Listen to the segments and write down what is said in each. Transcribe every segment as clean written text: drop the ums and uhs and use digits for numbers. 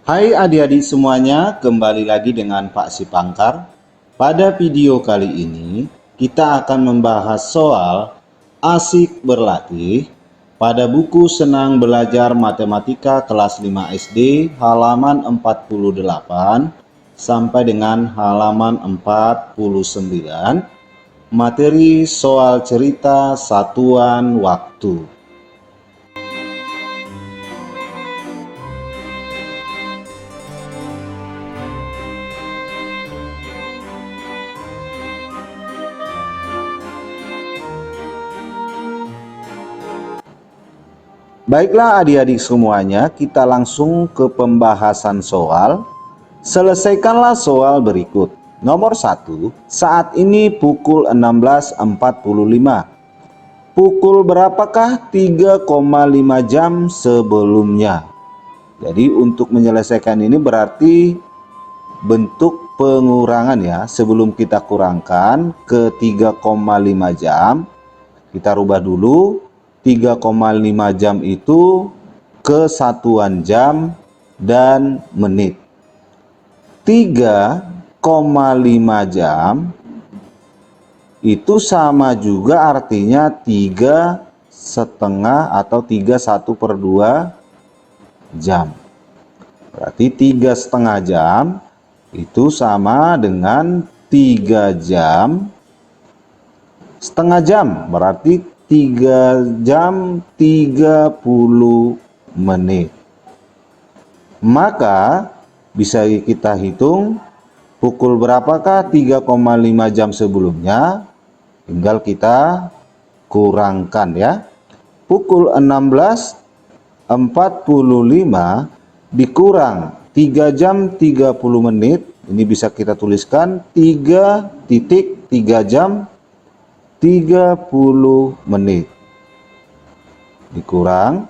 Hai adik-adik semuanya, kembali lagi dengan Pak Sipangkar. Pada video kali ini, kita akan membahas soal asik berlatih pada buku Senang Belajar Matematika kelas 5 SD halaman 48 sampai dengan halaman 49, materi soal cerita satuan waktu. Baiklah adik-adik semuanya, kita langsung ke pembahasan soal. Selesaikanlah soal berikut. Nomor 1, saat ini pukul 16.45. Pukul berapakah 3,5 jam sebelumnya? Jadi untuk menyelesaikan ini berarti bentuk pengurangan ya. Sebelum kita kurangkan ke 3,5 jam, kita rubah dulu. 3,5 jam itu ke satuan jam dan menit. 3,5 jam itu sama juga artinya 3,5 atau 3/1/2 jam. Berarti 3,5 jam itu sama dengan 3 jam setengah jam, berarti 3 jam 30 menit. Maka bisa kita hitung pukul berapakah 3,5 jam sebelumnya. Tinggal kita kurangkan ya. Pukul 16.45 dikurang 3 jam 30 menit. Ini bisa kita tuliskan 3 jam 30 menit dikurang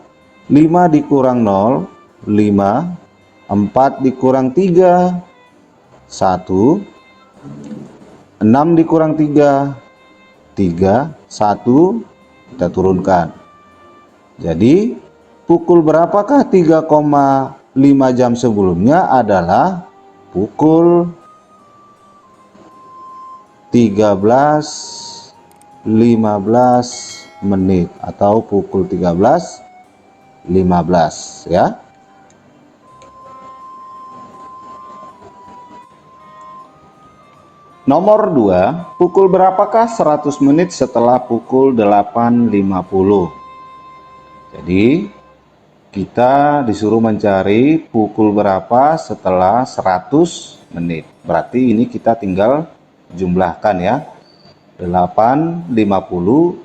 5 dikurang 0, 5, 4 dikurang 3, 1, 6 dikurang 3, 3, 1, kita turunkan. Jadi pukul berapakah 3,5 jam sebelumnya adalah pukul 13.15 menit atau pukul 13.15 ya. Nomor 2, pukul berapakah 100 menit setelah pukul 8.50? Jadi kita disuruh mencari pukul berapa setelah 100 menit. Berarti ini kita tinggal jumlahkan ya. 8.50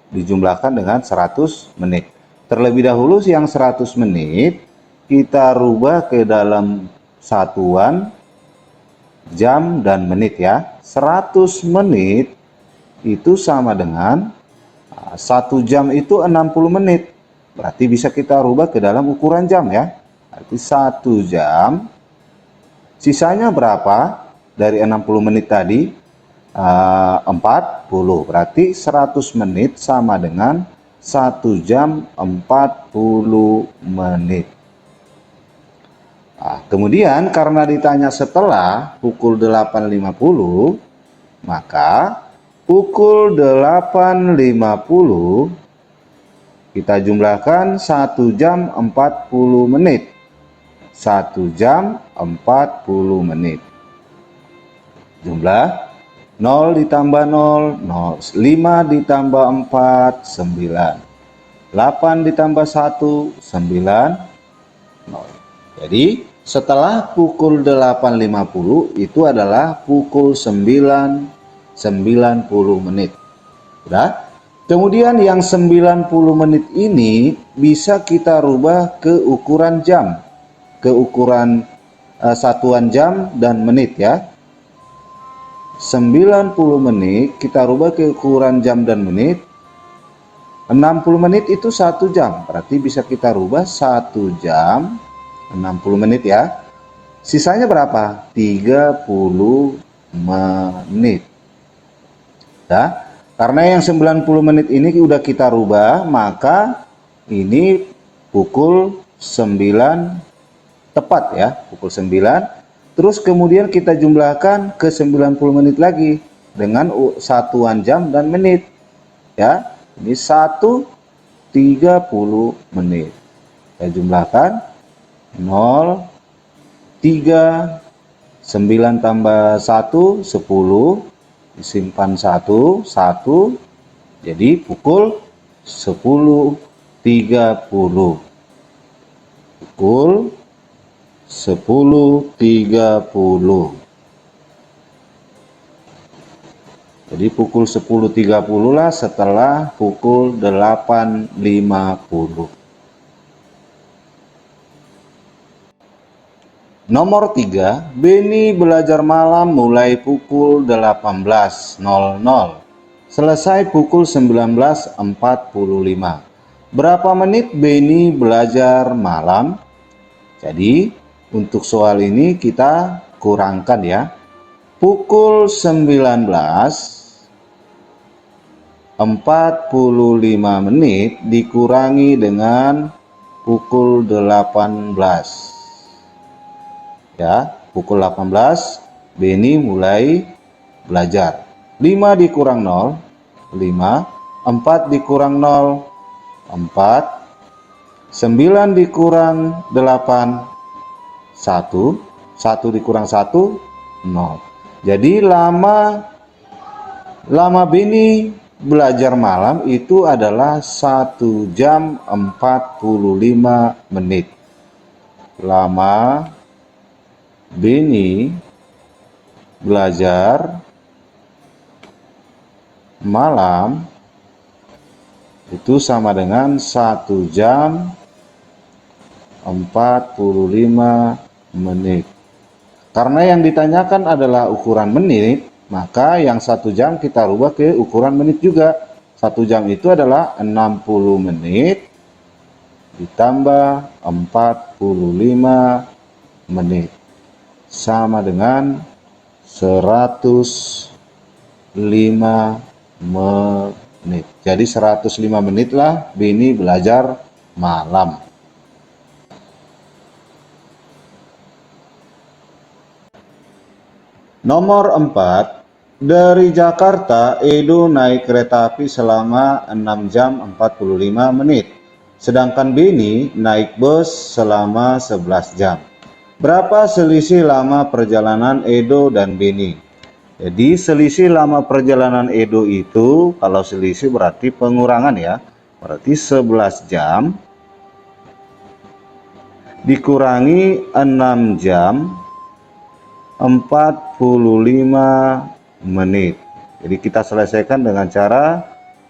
dijumlahkan dengan 100 menit. Terlebih dahulu yang 100 menit kita rubah ke dalam satuan jam dan menit ya. 100 menit itu sama dengan 1 jam itu 60 menit. Berarti bisa kita rubah ke dalam ukuran jam ya. Berarti 1 jam sisanya berapa dari 60 menit tadi? 40. Berarti 100 menit sama dengan 1 jam 40 menit. Nah, kemudian karena ditanya setelah pukul 8.50, maka pukul 8.50 kita jumlahkan 1 jam 40 menit. 1 jam 40 menit. Jumlah 0 ditambah 0, 0. 5 ditambah 4, 9. 8 ditambah 1, 9, 0. Jadi setelah pukul 8.50 itu adalah pukul 9.90 menit. Sudah? Kemudian yang 90 menit ini bisa kita rubah ke ukuran jam. Ke ukuran satuan jam dan menit ya. 90 menit kita rubah ke ukuran jam dan menit. 60 menit itu 1 jam. Berarti bisa kita rubah 1 jam 60 menit ya. Sisanya berapa? 30 menit. Ya. Karena yang 90 menit ini udah kita rubah, maka ini pukul 9 tepat ya, pukul 9. Terus kemudian kita jumlahkan ke 90 menit lagi dengan satuan jam dan menit ya. Ini 1:30 menit. Saya jumlahkan 0, 3, 9 tambah 1, 10, disimpan 1, 1, jadi pukul 10:30. Pukul 10:30. Jadi pukul 10:30 lah setelah pukul 8:50. Nomor 3, Beni belajar malam mulai pukul 18.00. Selesai pukul 19:45. Berapa menit Beni belajar malam? Jadi untuk soal ini kita kurangkan ya. Pukul 19:45 menit dikurangi dengan pukul 18. Ya, pukul 18 Beni mulai belajar. 5 dikurang 0, 5. 4 dikurang 0, 4. 9 dikurang 8, 1. 1 dikurang 1, 0. Jadi lama Beni belajar malam itu adalah 1 jam 45 menit. Lama Beni belajar malam itu sama dengan 1 jam 45 menit. Karena yang ditanyakan adalah ukuran menit, maka yang 1 jam kita rubah ke ukuran menit juga. 1 jam itu adalah 60 menit ditambah 45 menit. Sama dengan 105 menit. Jadi 105 menit lah Beni belajar malam. Nomor 4, dari Jakarta, Edo naik kereta api selama 6 jam 45 menit. Sedangkan Beni naik bus selama 11 jam. Berapa selisih lama perjalanan Edo dan Beni? Jadi selisih lama perjalanan Edo itu, kalau selisih berarti pengurangan ya. Berarti 11 jam dikurangi 6 jam 45 menit. Jadi kita selesaikan dengan cara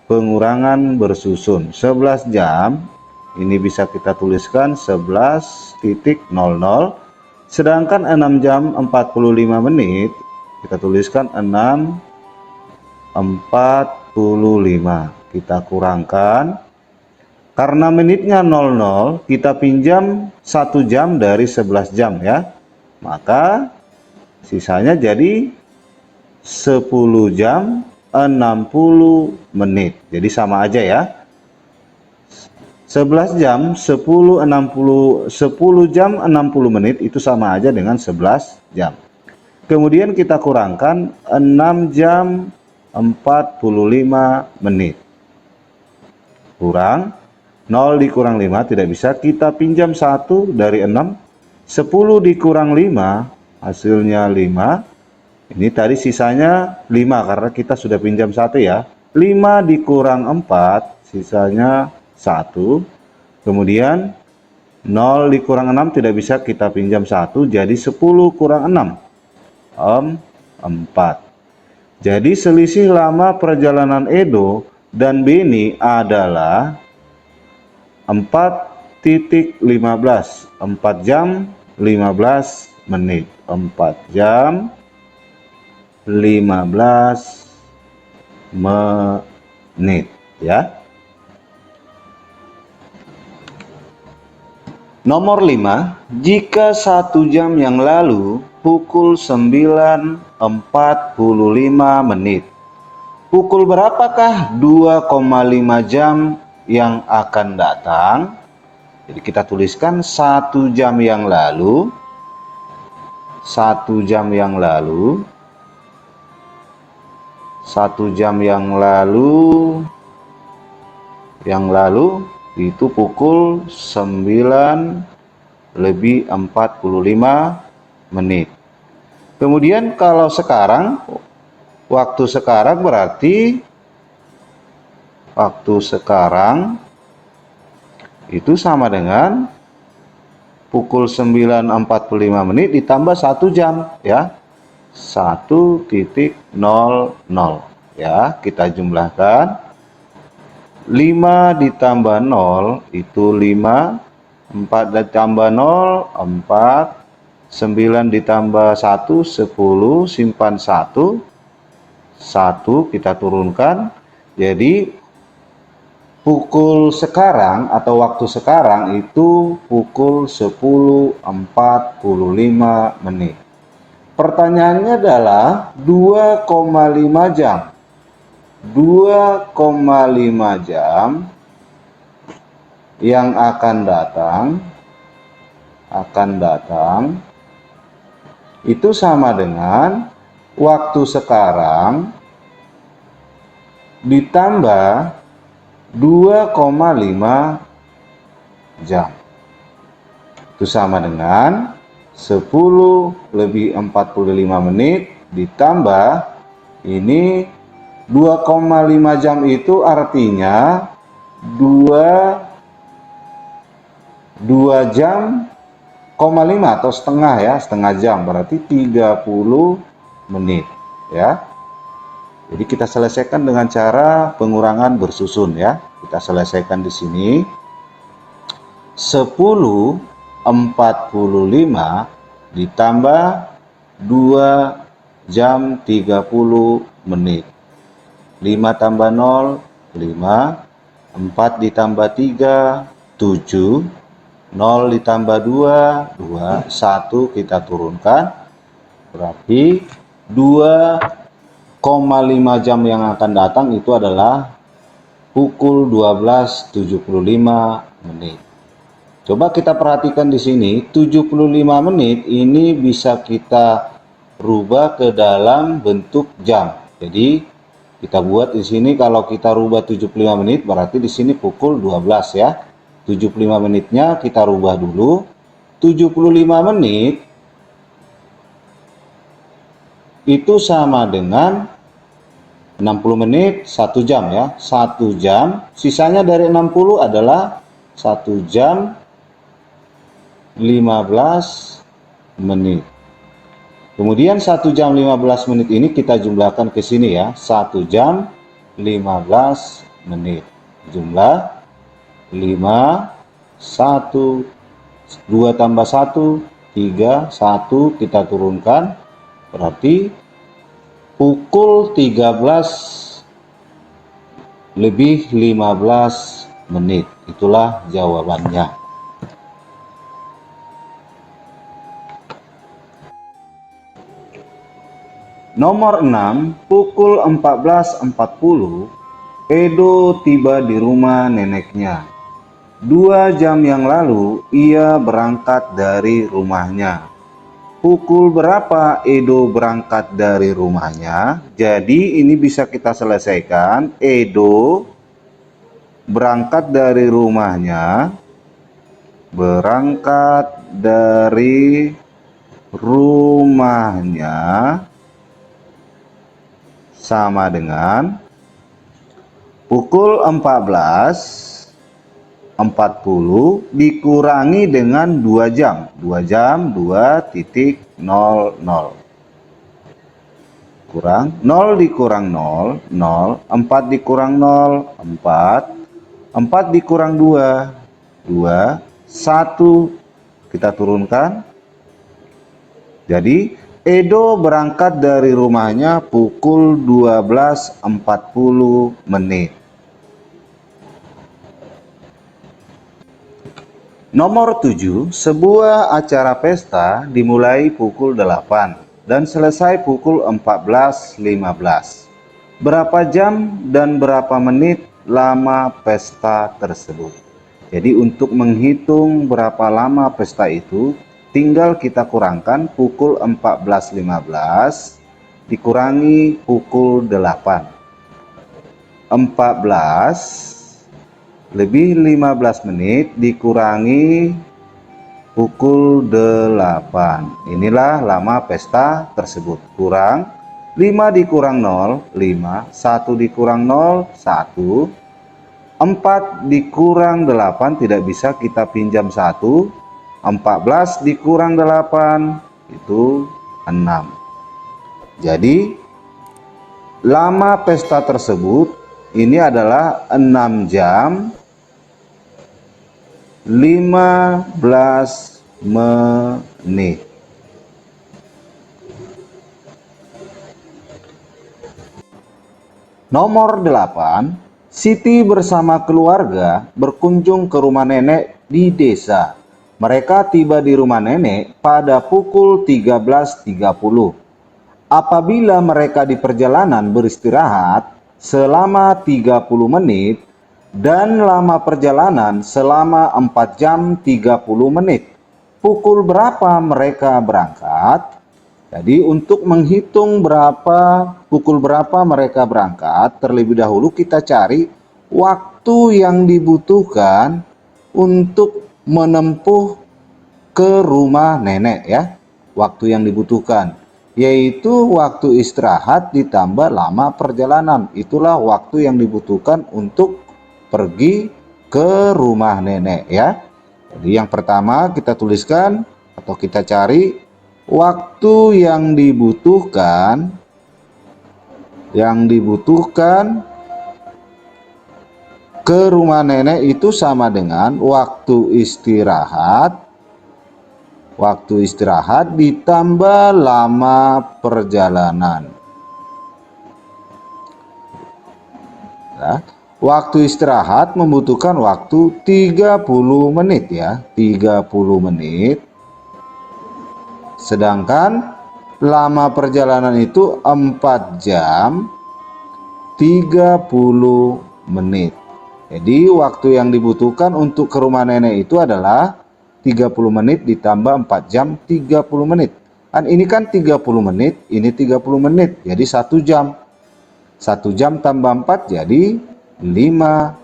pengurangan bersusun. 11 jam ini bisa kita tuliskan 11.00. Sedangkan 6 jam 45 menit kita tuliskan 6:45. Kita kurangkan. Karena menitnya 00, kita pinjam 1 jam dari 11 jam ya. Maka sisanya jadi 10 jam 60 menit. Jadi sama aja ya. 11 jam 10 jam 60 menit itu sama aja dengan 11 jam. Kemudian kita kurangkan 6 jam 45 menit. Kurang 0 dikurang 5 tidak bisa, kita pinjam 1 dari 6. 10 dikurang 5 hasilnya 5. Ini tadi sisanya 5 karena kita sudah pinjam 1 ya. 5 dikurang 4 sisanya 1. Kemudian 0 dikurang 6 tidak bisa, kita pinjam 1, jadi 10 kurang 6 4. Jadi selisih lama perjalanan Edo dan Beni adalah 4:15, 4 jam 15 menit. 4 jam 15 menit ya. Nomor 5, jika 1 jam yang lalu pukul 9:45 menit, pukul berapakah 2,5 jam yang akan datang? Jadi kita tuliskan 1 jam yang lalu. 1 jam yang lalu. 1 jam yang lalu. Yang lalu itu pukul 9:45 menit. Kemudian kalau sekarang, waktu sekarang berarti waktu sekarang itu sama dengan pukul 9:45 menit ditambah 1 jam ya. 1:00 ya, kita jumlahkan. 5 ditambah 0 itu 5, 4 ditambah 0 4, 9 ditambah 1 10, simpan 1 kita turunkan. Jadi pukul sekarang atau waktu sekarang itu pukul 10:45 menit. Pertanyaannya adalah 2,5 jam. 2,5 jam yang akan datang itu sama dengan waktu sekarang ditambah 2,5 jam. Itu sama dengan 10:45 menit ditambah ini 2,5 jam itu artinya 2 jam, 5 atau setengah ya, setengah jam berarti 30 menit ya. Jadi kita selesaikan dengan cara pengurangan bersusun ya. Kita selesaikan di sini. 10:45 ditambah 2 jam 30 menit. 5 tambah 0 5, 4 ditambah 3 7, 0 ditambah 2 2, 1 kita turunkan. Berarti 2,5 jam yang akan datang itu adalah pukul 12:75 menit. Coba kita perhatikan di sini, 75 menit ini bisa kita rubah ke dalam bentuk jam. Jadi kita buat di sini, kalau kita rubah 75 menit berarti di sini pukul 12 ya. 75 menitnya kita rubah dulu. 75 menit itu sama dengan 60 menit 1 jam ya. 1 jam, sisanya dari 60 adalah 1 jam 15 menit. Kemudian 1 jam 15 menit ini kita jumlahkan ke sini ya. 1 jam 15 menit. Jumlah 5, 1, 2 tambah 1, 3, 1 kita turunkan. Berarti pukul 13:15 menit. Itulah jawabannya. Nomor 6, pukul 14.40, Edo tiba di rumah neneknya. 2 jam yang lalu ia berangkat dari rumahnya. Pukul berapa Edo berangkat dari rumahnya? Jadi ini bisa kita selesaikan. Edo berangkat dari rumahnya. Berangkat dari rumahnya sama dengan pukul 14.40 dikurangi dengan 2 jam. 2 jam 2.00. Kurang 0 dikurang 0, 0. 4 dikurang 0, 4. 4 dikurang 2, 2. 1 kita turunkan. Jadi Edo berangkat dari rumahnya pukul 12.40 menit. Nomor 7, sebuah acara pesta dimulai pukul 8 dan selesai pukul 14.15. Berapa jam dan berapa menit lama pesta tersebut? Jadi untuk menghitung berapa lama pesta itu, tinggal kita kurangkan pukul 14.15 dikurangi pukul 8. 14 lebih 15 menit dikurangi pukul 8. Inilah lama pesta tersebut. Kurang 5 dikurang 0, 5. 1 dikurang 0, 1. 4 dikurang 8 tidak bisa kita pinjam 1. 14 dikurang 8 itu 6. Jadi lama pesta tersebut ini adalah 6 jam 15 menit. Nomor 8, Siti bersama keluarga berkunjung ke rumah nenek di desa. Mereka tiba di rumah nenek pada pukul 13.30. Apabila mereka di perjalanan beristirahat selama 30 menit dan lama perjalanan selama 4 jam 30 menit, pukul berapa mereka berangkat? Jadi untuk menghitung pukul berapa mereka berangkat, terlebih dahulu kita cari waktu yang dibutuhkan untuk menempuh ke rumah nenek ya. Waktu yang dibutuhkan yaitu waktu istirahat ditambah lama perjalanan. Itulah waktu yang dibutuhkan untuk pergi ke rumah nenek ya. Jadi yang pertama kita tuliskan atau kita cari waktu yang dibutuhkan ke rumah nenek itu sama dengan waktu istirahat ditambah lama perjalanan. Nah, waktu istirahat membutuhkan waktu 30 menit ya, 30 menit. Sedangkan lama perjalanan itu 4 jam 30 menit. Jadi waktu yang dibutuhkan untuk ke rumah nenek itu adalah 30 menit ditambah 4 jam 30 menit. Ini kan 30 menit, ini 30 menit. Jadi 1 jam. 1 jam tambah 4 jadi 5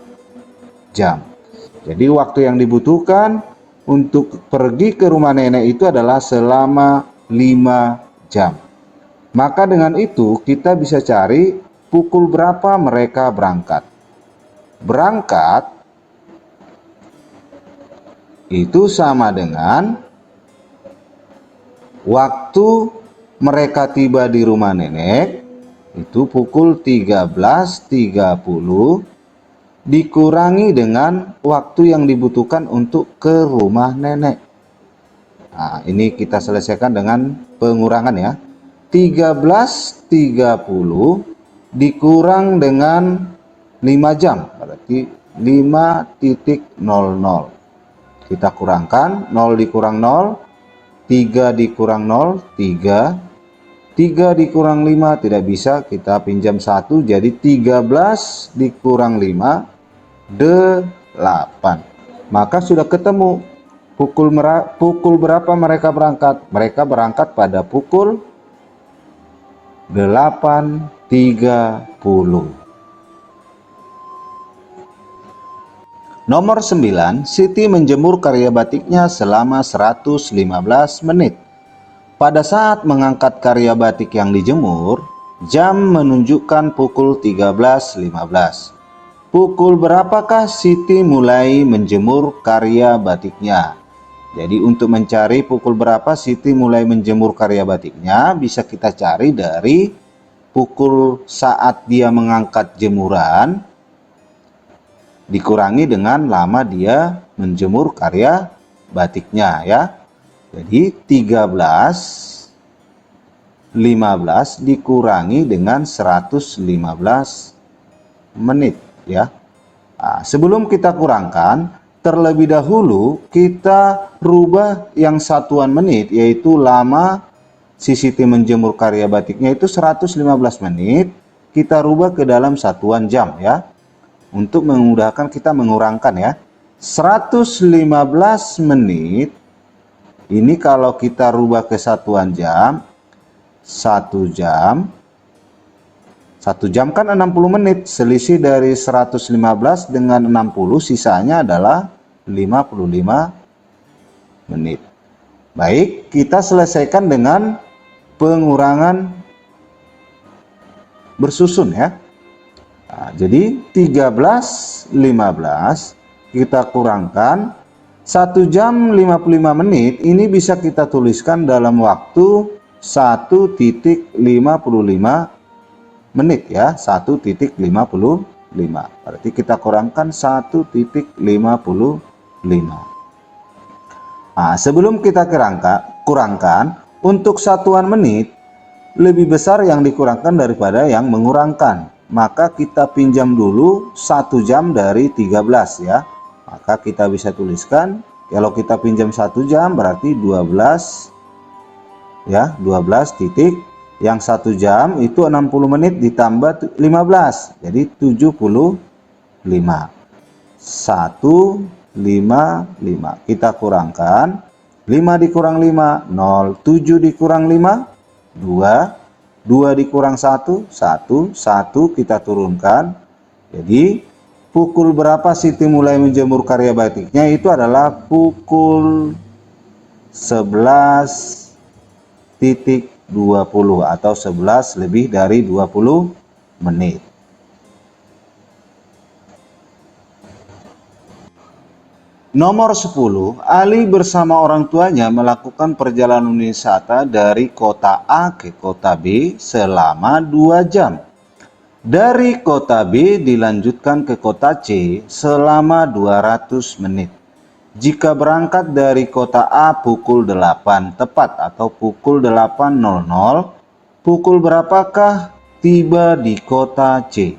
jam. Jadi waktu yang dibutuhkan untuk pergi ke rumah nenek itu adalah selama 5 jam. Maka dengan itu kita bisa cari pukul berapa mereka berangkat. Berangkat itu sama dengan waktu mereka tiba di rumah nenek itu pukul 13.30 dikurangi dengan waktu yang dibutuhkan untuk ke rumah nenek. Nah, ini kita selesaikan dengan pengurangan ya. 13.30 dikurang dengan 5 jam, berarti 5.00. Kita kurangkan, 0 dikurang 0, 3 dikurang 0, 3. 3 dikurang 5 tidak bisa, kita pinjam 1, jadi 13 dikurang 5, 8. Maka sudah ketemu pukul berapa mereka berangkat. Mereka berangkat pada pukul 8.30. Nomor 9, Siti menjemur karya batiknya selama 115 menit. Pada saat mengangkat karya batik yang dijemur, jam menunjukkan pukul 13.15. Pukul berapakah Siti mulai menjemur karya batiknya? Jadi untuk mencari pukul berapa Siti mulai menjemur karya batiknya, bisa kita cari dari pukul saat dia mengangkat jemuran dikurangi dengan lama dia menjemur karya batiknya ya. Jadi 13.15 dikurangi dengan 115 menit ya. Nah, sebelum kita kurangkan, terlebih dahulu kita rubah yang satuan menit, yaitu lama si Siti menjemur karya batiknya itu 115 menit, kita rubah ke dalam satuan jam ya, untuk memudahkan kita mengurangkan ya. 115 menit ini kalau kita rubah ke satuan jam, 1 jam kan 60 menit, selisih dari 115 dengan 60 sisanya adalah 55 menit. Baik, kita selesaikan dengan pengurangan bersusun ya. Nah, jadi 13, 15 kita kurangkan 1 jam 55 menit ini bisa kita tuliskan dalam waktu 1.55 menit ya, 1.55. Berarti kita kurangkan 1.55. Nah, sebelum kita kurangkan untuk satuan menit lebih besar yang dikurangkan daripada yang mengurangkan. Maka kita pinjam dulu 1 jam dari 13 ya. Maka kita bisa tuliskan kalau kita pinjam 1 jam berarti 12 ya, 12 titik. Yang 1 jam itu 60 menit ditambah 15 jadi 75. 155 kita kurangkan 5 dikurang 5 0, 7 dikurang 5 2, 2 dikurang 1 1, 1 kita turunkan. Jadi pukul berapa Siti mulai menjemur karya batiknya itu adalah pukul 11.20 atau 11 lebih dari 20 menit. Nomor 10, Ali bersama orang tuanya melakukan perjalanan wisata dari kota A ke kota B selama 2 jam. Dari kota B dilanjutkan ke kota C selama 200 menit. Jika berangkat dari kota A pukul 8 tepat atau pukul 8.00, pukul berapakah tiba di kota C?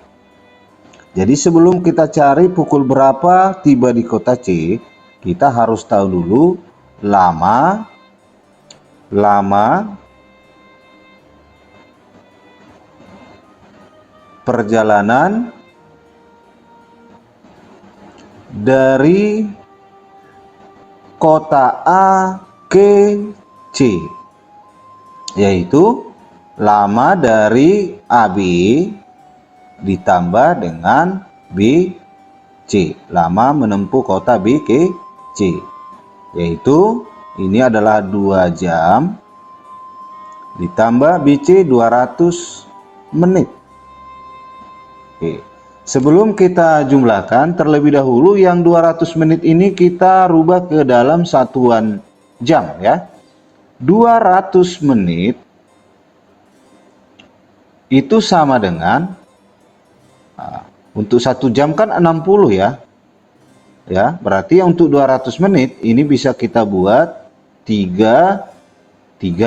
Jadi sebelum kita cari pukul berapa tiba di kota C, kita harus tahu dulu lama perjalanan dari kota A ke C, yaitu lama dari AB ditambah dengan BC, lama menempuh kota B ke C, yaitu ini adalah 2 jam ditambah BC 200 menit. Oke. Sebelum kita jumlahkan terlebih dahulu yang 200 menit ini kita rubah ke dalam satuan jam ya. 200 menit itu sama dengan untuk 1 jam kan 60 ya. Ya, berarti untuk 200 menit ini bisa kita buat 3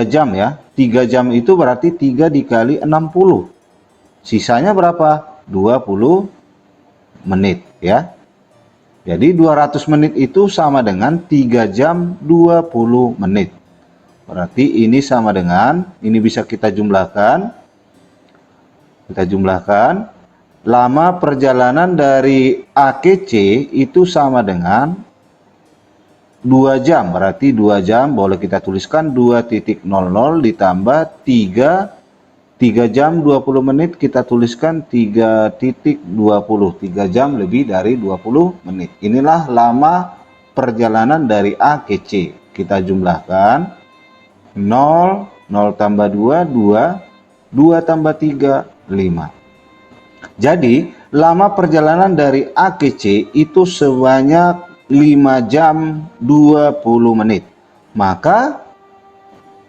jam ya. 3 jam itu berarti 3 dikali 60. Sisanya berapa? 20 menit ya. Jadi 200 menit itu sama dengan 3 jam 20 menit. Berarti ini sama dengan, ini bisa kita jumlahkan. Kita jumlahkan. Lama perjalanan dari A ke C itu sama dengan 2 jam. Berarti 2 jam boleh kita tuliskan 2.00 ditambah 3 jam 20 menit kita tuliskan 3.20. 3 jam lebih dari 20 menit. Inilah lama perjalanan dari A ke C. Kita jumlahkan 0, 0 tambah 2, 2, 2 tambah 3, 5. Jadi, lama perjalanan dari A ke C itu sebanyak 5 jam 20 menit. Maka,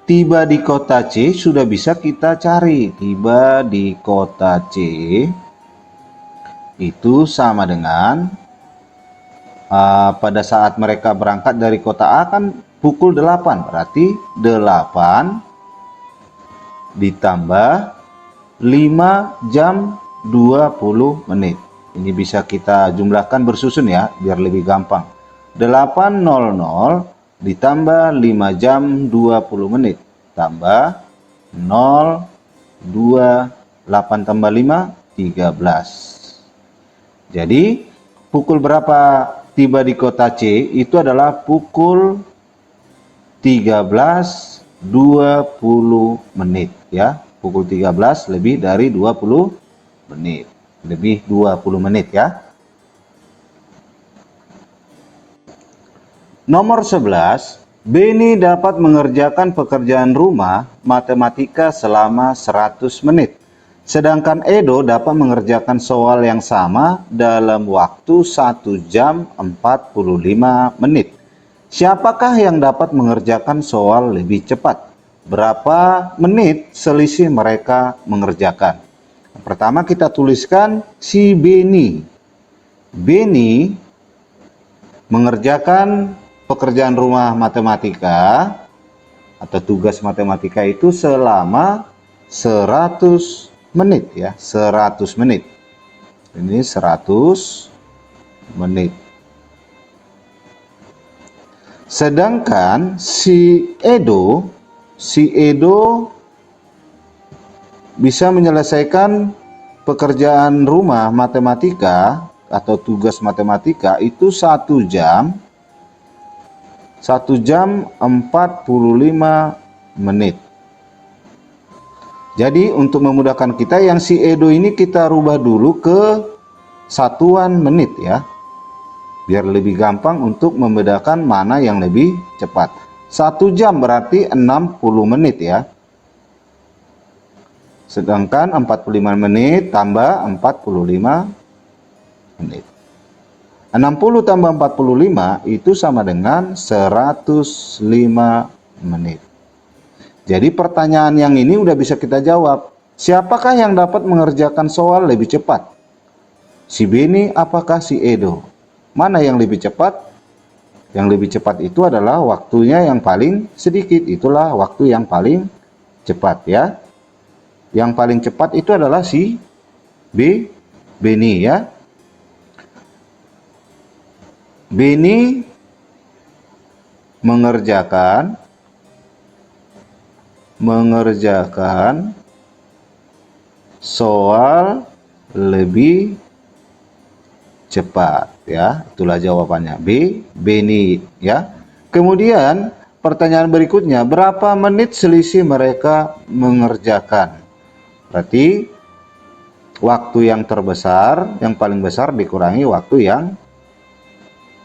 tiba di kota C sudah bisa kita cari. Tiba di kota C itu sama dengan, pada saat mereka berangkat dari kota A kan pukul 8. Berarti 8 ditambah 5 jam 20 menit. Ini bisa kita jumlahkan bersusun ya, biar lebih gampang. 8.00 ditambah 5 jam 20 menit. Tambah 0, 2, 8 tambah 5, 13. Jadi, pukul berapa tiba di kota C itu adalah pukul 13.20 menit ya. Pukul 13 lebih dari 20 menit. Lebih 20 menit ya. Nomor 11, Beni dapat mengerjakan pekerjaan rumah matematika selama 100 menit. Sedangkan Edo dapat mengerjakan soal yang sama dalam waktu 1 jam 45 menit. Siapakah yang dapat mengerjakan soal lebih cepat? Berapa menit selisih mereka mengerjakan? Pertama kita tuliskan si Beni. Beni mengerjakan pekerjaan rumah matematika atau tugas matematika itu selama 100 menit ya, 100 menit. Ini 100 menit. Sedangkan si Edo bisa menyelesaikan pekerjaan rumah matematika atau tugas matematika itu 1 jam 45 menit. Jadi untuk memudahkan kita, yang si Edo ini kita rubah dulu ke satuan menit ya, biar lebih gampang untuk membedakan mana yang lebih cepat. 1 jam berarti 60 menit ya. Sedangkan 45 menit tambah 45 menit. 60 tambah 45 itu sama dengan 105 menit. Jadi pertanyaan yang ini udah bisa kita jawab. Siapakah yang dapat mengerjakan soal lebih cepat? Si Beni apakah si Edo? Mana yang lebih cepat? Yang lebih cepat itu adalah waktunya yang paling sedikit. Itulah waktu yang paling cepat ya. Yang paling cepat itu adalah si Beni ya. Beni mengerjakan soal lebih cepat ya. Itulah jawabannya Beni ya. Kemudian pertanyaan berikutnya, berapa menit selisih mereka mengerjakan? Berarti waktu yang terbesar, yang paling besar dikurangi waktu yang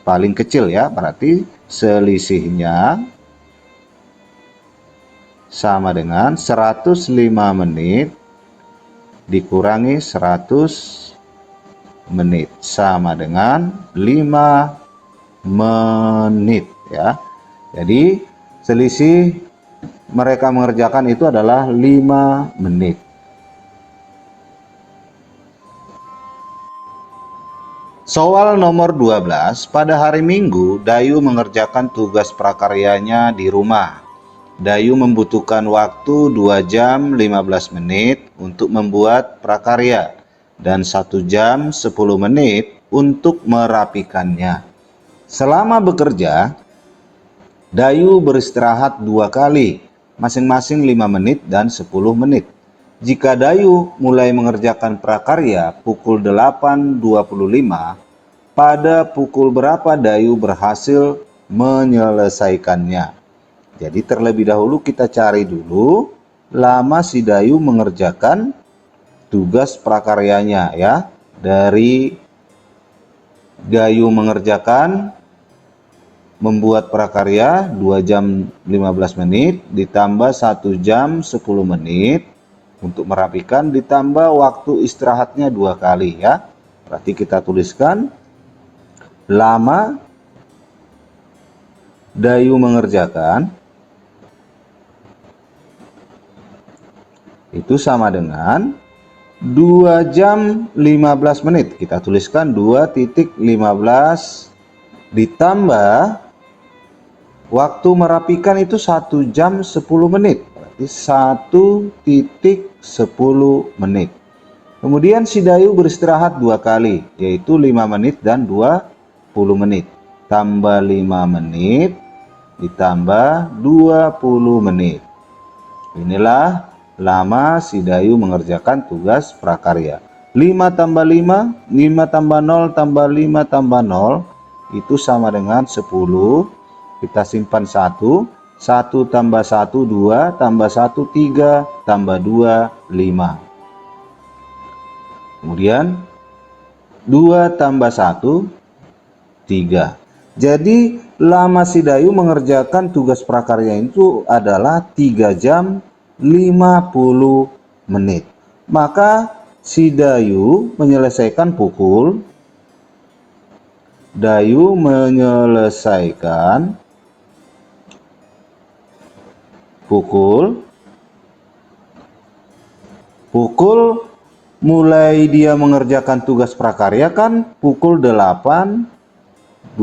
paling kecil ya, berarti selisihnya sama dengan 105 menit dikurangi 100 menit sama dengan 5 menit ya. Jadi selisih mereka mengerjakan itu adalah 5 menit. Soal nomor 12, pada hari Minggu, Dayu mengerjakan tugas prakaryanya di rumah. Dayu membutuhkan waktu 2 jam 15 menit untuk membuat prakarya dan 1 jam 10 menit untuk merapikannya. Selama bekerja, Dayu beristirahat 2 kali, masing-masing 5 menit dan 10 menit. Jika Dayu mulai mengerjakan prakarya pukul 8.25, pada pukul berapa Dayu berhasil menyelesaikannya? Jadi terlebih dahulu kita cari dulu lama si Dayu mengerjakan tugas prakaryanya ya. Dari Dayu mengerjakan membuat prakarya 2 jam 15 menit ditambah 1 jam 10 menit untuk merapikan ditambah waktu istirahatnya 2 kali ya. Berarti kita tuliskan lama Dayu mengerjakan itu sama dengan 2 jam 15 menit. Kita tuliskan 2.15 ditambah waktu merapikan itu 1 jam 10 menit. Berarti 1.10 menit. Kemudian si Dayu beristirahat 2 kali, yaitu 5 menit dan 20 menit. Tambah 5 menit ditambah 20 menit. Inilah lama si Dayu mengerjakan tugas prakarya. 5 tambah 5, 5 tambah 0 tambah 5 tambah 0, itu sama dengan 10. Kita simpan 1. 1 tambah 1, 2, tambah 1, 3, tambah 2, 5. Kemudian 2 tambah 1, 3. Jadi lama si Dayu mengerjakan tugas prakarya itu adalah 3 jam 50 menit. Maka si Dayu menyelesaikan pukul mulai dia mengerjakan tugas prakarya kan pukul 8.25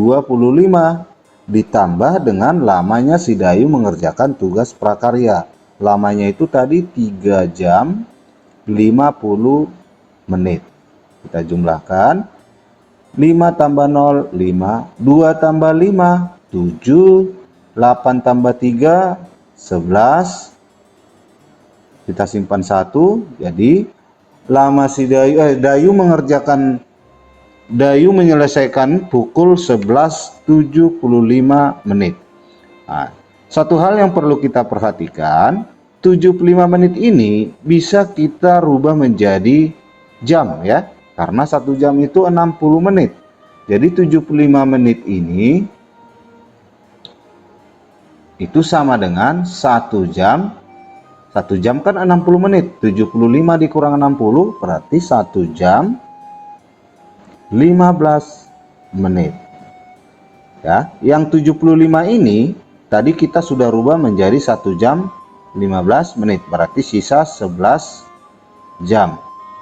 ditambah dengan lamanya si Dayu mengerjakan tugas prakarya. Lamanya itu tadi 3 jam 50 menit. Kita jumlahkan. 5 tambah 0, 5. 2 tambah 5, 7. 8 tambah 3, 11. Kita simpan 1. Jadi lama si Dayu menyelesaikan pukul 11.75 menit. Nah, satu hal yang perlu kita perhatikan, 75 menit ini bisa kita rubah menjadi jam ya. Karena 1 jam itu 60 menit. Jadi 75 menit ini itu sama dengan 1 jam. 1 jam kan 60 menit. 75 dikurang 60 berarti 1 jam 15 menit. Ya, yang 75 ini tadi kita sudah rubah menjadi 1 jam 15 menit. Berarti sisa 11 jam.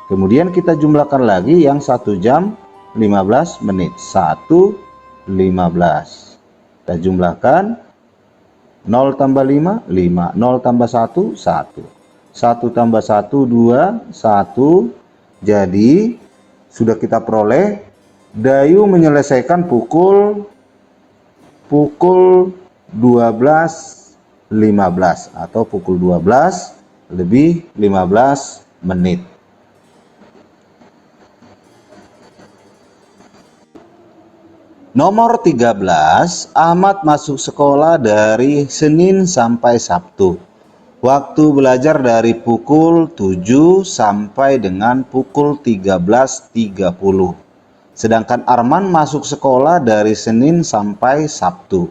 Kemudian kita jumlahkan lagi yang 1 jam 15 menit. 1:15. Kita jumlahkan 0 tambah 5, 5. 0 tambah 1, 1. 1 tambah 1, 2, 1. Jadi sudah kita peroleh Dayu menyelesaikan pukul 12.15 atau pukul 12 lebih 15 menit. Nomor 13, Ahmad masuk sekolah dari Senin sampai Sabtu. Waktu belajar dari pukul 7 sampai dengan pukul 13.30. Sedangkan Arman masuk sekolah dari Senin sampai Sabtu.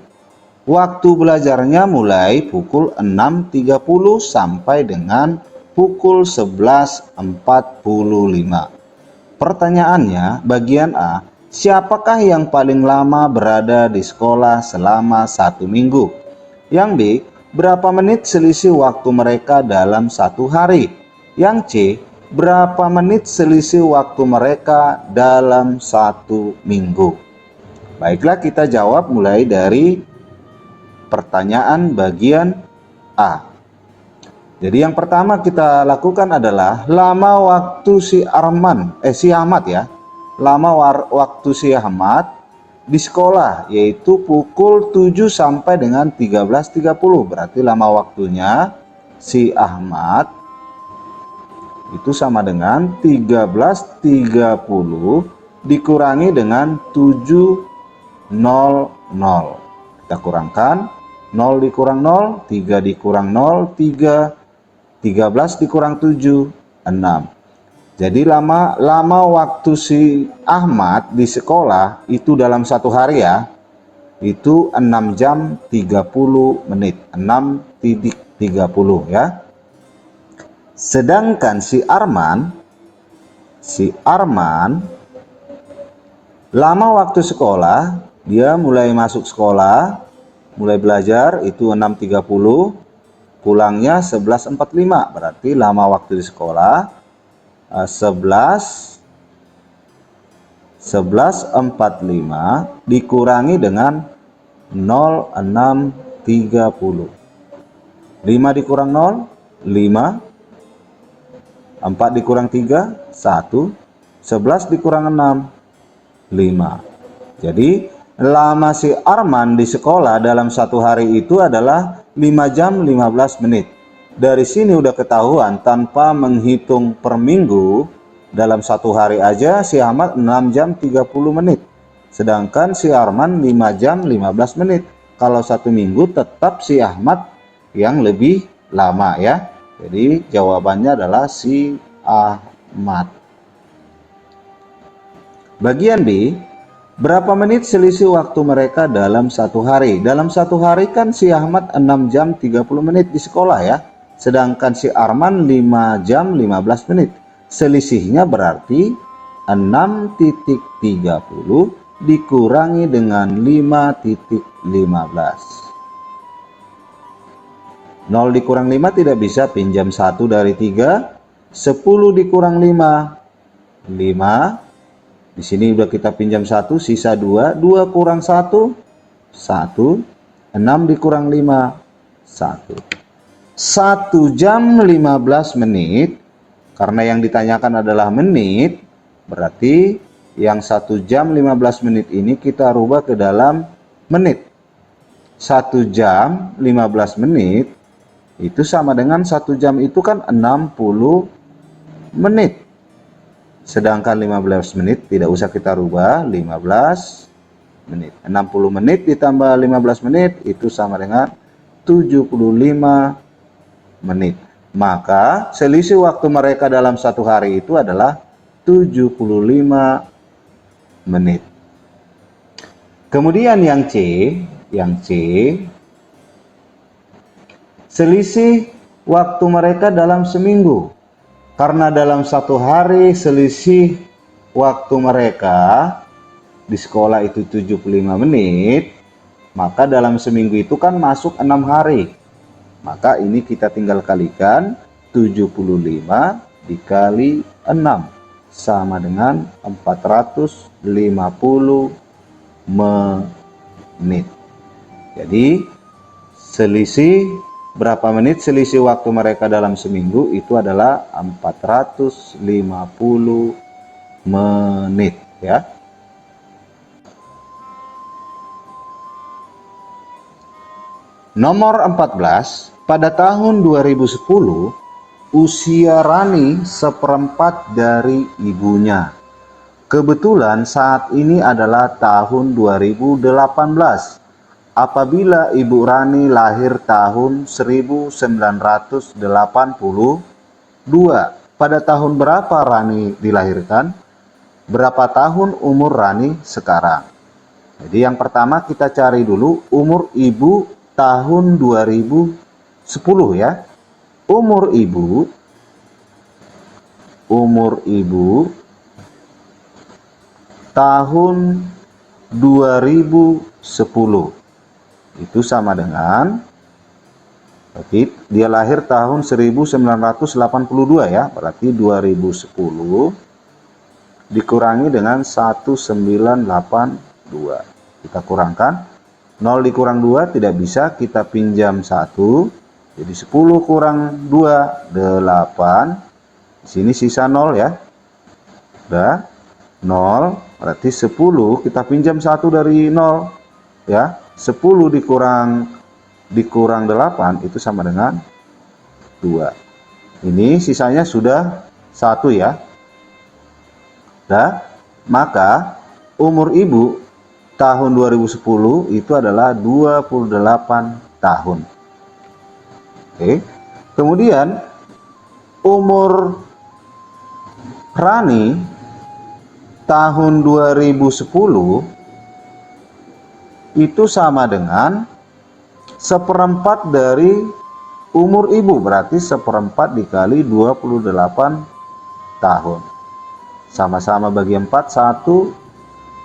Waktu belajarnya mulai pukul 6.30 sampai dengan pukul 11.45. Pertanyaannya, bagian A, siapakah yang paling lama berada di sekolah selama 1 minggu? Yang B, berapa menit selisih waktu mereka dalam 1 hari? Yang C, berapa menit selisih waktu mereka dalam 1 minggu? Baiklah, kita jawab mulai dari pertanyaan bagian A. Jadi yang pertama kita lakukan adalah lama waktu si Ahmad ya. Lama waktu si Ahmad di sekolah yaitu pukul 7 sampai dengan 13.30. Berarti lama waktunya si Ahmad itu sama dengan 13.30 dikurangi dengan 7.00. Kita kurangkan 0 dikurang 0, 3 dikurang 0, 3, 13 dikurang 7, 6. Jadi lama waktu si Ahmad di sekolah itu dalam 1 hari ya, itu 6 jam 30 menit, 6.30 ya. Sedangkan si Arman lama waktu sekolah, dia mulai masuk sekolah, mulai belajar itu 6.30, pulangnya 11.45. Berarti lama waktu di sekolah 11.45 dikurangi dengan 06.30. 5 dikurang 0, 5. 4 dikurang 3, 1. 11 dikurang 6, 5. Jadi lama si Arman di sekolah dalam 1 hari itu adalah 5 jam 15 menit. Dari sini udah ketahuan tanpa menghitung per minggu, dalam 1 hari aja si Ahmad 6 jam 30 menit. Sedangkan si Arman 5 jam 15 menit. Kalau 1 minggu tetap si Ahmad yang lebih lama ya. Jadi jawabannya adalah si Ahmad. Bagian B, berapa menit selisih waktu mereka dalam 1 hari? Dalam 1 hari kan si Ahmad 6 jam 30 menit di sekolah ya. Sedangkan si Arman 5 jam 15 menit. Selisihnya berarti 6,30 dikurangi dengan 5,15. 0 dikurang 5 tidak bisa, pinjam 1 dari 3. 10 dikurang 5, 5. Di sini udah kita pinjam 1, sisa 2. 2 kurang 1, 1. 6 dikurang 5, 1. 1 jam 15 menit. Karena yang ditanyakan adalah menit, berarti yang 1 jam 15 menit ini kita rubah ke dalam menit. 1 jam 15 menit itu sama dengan 1 jam itu kan 60 menit. Sedangkan 15 menit tidak usah kita rubah, 15 menit. 60 menit ditambah 15 menit itu sama dengan 75 menit. Maka selisih waktu mereka dalam 1 hari itu adalah 75 menit. Kemudian yang C, selisih waktu mereka dalam seminggu. Karena dalam 1 hari selisih waktu mereka di sekolah itu 75 menit, maka dalam seminggu itu kan masuk 6 hari. Maka ini kita tinggal kalikan, 75 dikali 6 sama dengan 450 menit. Jadi selisih berapa menit selisih waktu mereka dalam seminggu itu adalah 450 menit ya. Nomor 14, pada tahun 2010 usia Rani seperempat dari ibunya. Kebetulan saat ini adalah tahun 2018. Apabila Ibu Rani lahir tahun 1982, pada tahun berapa Rani dilahirkan? Berapa tahun umur Rani sekarang? Jadi yang pertama kita cari dulu umur ibu tahun 2010 ya. Umur ibu tahun 2010 itu sama dengan, berarti dia lahir tahun 1982 ya, berarti 2010 dikurangi dengan 1982. Kita kurangkan, 0 dikurang 2 tidak bisa, kita pinjam 1. Jadi 10 kurang 2, 8. Di sini sisa 0 ya. Udah, 0, berarti 10 kita pinjam 1 dari 0 ya. 10 dikurang 8 itu sama dengan 2. Ini sisanya sudah 1 ya. Nah, maka umur ibu tahun 2010 itu adalah 28 tahun. Oke. Kemudian umur Rani tahun 2010 itu sama dengan seperempat dari umur ibu, berarti seperempat dikali 28 tahun. Sama-sama bagi 4, 1,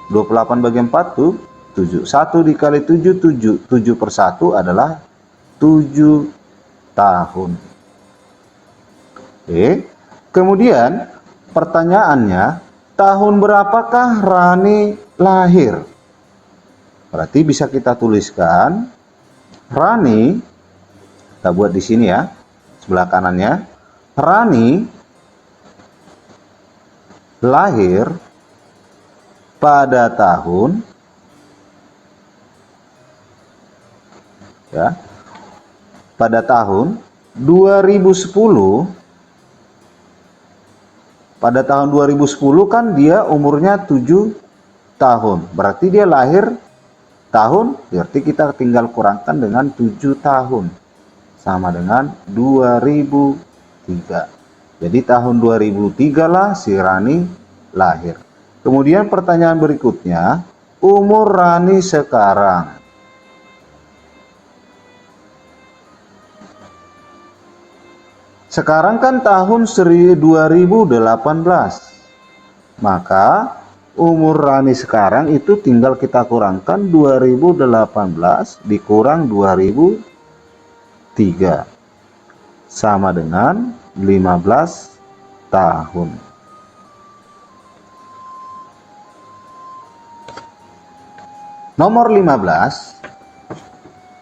28 bagi 4 tuh 7. 1 dikali 7, 7. 7 per 1 adalah 7 tahun. Oke. Kemudian pertanyaannya, tahun berapakah Rani lahir? Berarti bisa kita tuliskan Rani, kita buat di sini ya, sebelah kanannya. Rani lahir pada tahun ya, pada tahun 2010. Pada tahun 2010 kan dia umurnya 7 tahun. Berarti dia lahir tahun, berarti kita tinggal kurangkan dengan 7 tahun. Sama dengan 2003. Jadi tahun 2003 lah si Rani lahir. Kemudian pertanyaan berikutnya, umur Rani sekarang. Sekarang kan tahun 2018. Maka umur Rani sekarang itu tinggal kita kurangkan 2018 dikurang 2003. Sama dengan 15 tahun. Nomor 15.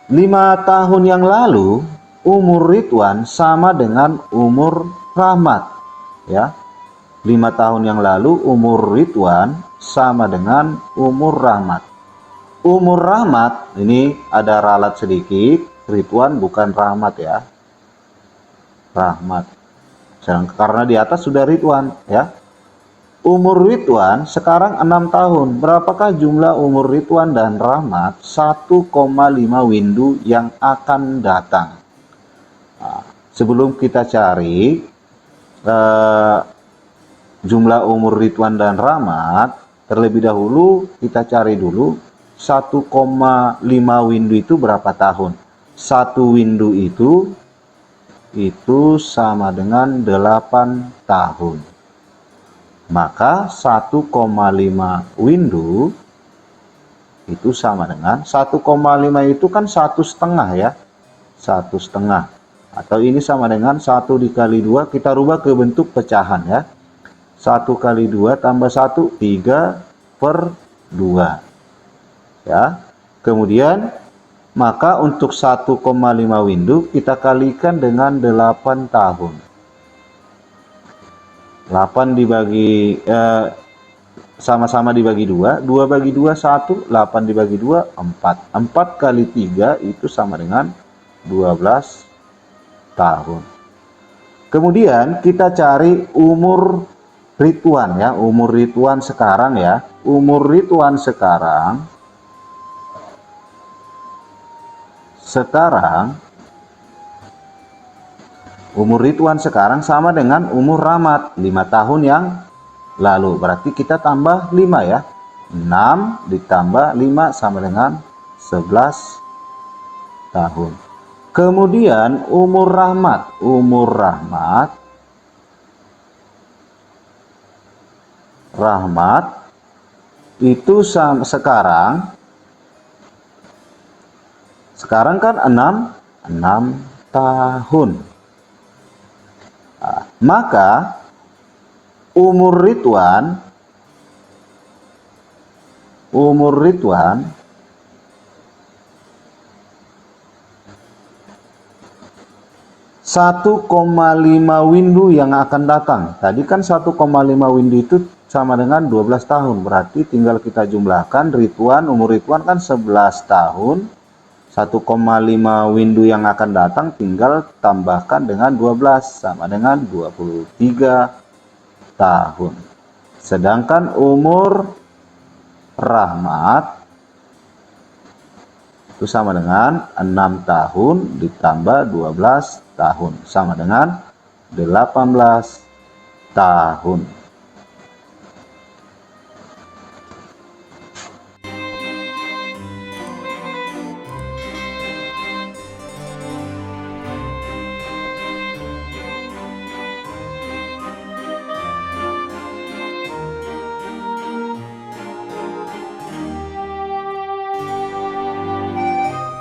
5 tahun yang lalu umur Ridwan sama dengan umur Rahmat, ya. 5 tahun yang lalu umur Ridwan sama dengan umur Rahmat. Umur Rahmat ini ada ralat sedikit, Ridwan bukan Rahmat ya. Rahmat. Karena di atas sudah Ridwan ya. Umur Ridwan sekarang 6 tahun. Berapakah jumlah umur Ridwan dan Rahmat? 1,5 windu yang akan datang. Nah, sebelum kita cari jumlah umur Ridwan dan Rahmat, terlebih dahulu kita cari dulu 1,5 windu itu berapa tahun. 1 windu itu sama dengan 8 tahun. Maka 1,5 windu itu sama dengan 1,5 itu kan 1,5 ya. 1,5. Atau ini sama dengan 1 dikali 2, kita rubah ke bentuk pecahan ya. 1 kali 2 tambah 1, 3 per 2. Ya. Kemudian, maka untuk 1,5 windu kita kalikan dengan 8 tahun. 8 dibagi, sama-sama dibagi 2. 2 bagi 2, 1. 8 dibagi 2, 4. 4 kali 3 itu sama dengan 12 tahun. Kemudian kita cari umur Ridwan ya, umur Ridwan sekarang ya. Umur Ridwan sekarang umur Ridwan sekarang sama dengan umur Rahmat 5 tahun yang lalu. Berarti kita tambah 5 ya. 6 ditambah 5 sama dengan 11 tahun. Kemudian umur Rahmat itu sekarang kan 6 tahun. Nah, maka umur Ridwan 1,5 windu yang akan datang. Tadi kan 1,5 windu itu sama dengan 12 tahun. Berarti tinggal kita jumlahkan umur Ridwan kan 11 tahun. 1,5 windu yang akan datang tinggal tambahkan dengan 12 sama dengan 23 tahun. Sedangkan umur Rahmat itu sama dengan 6 tahun ditambah 12 tahun sama dengan 18 tahun.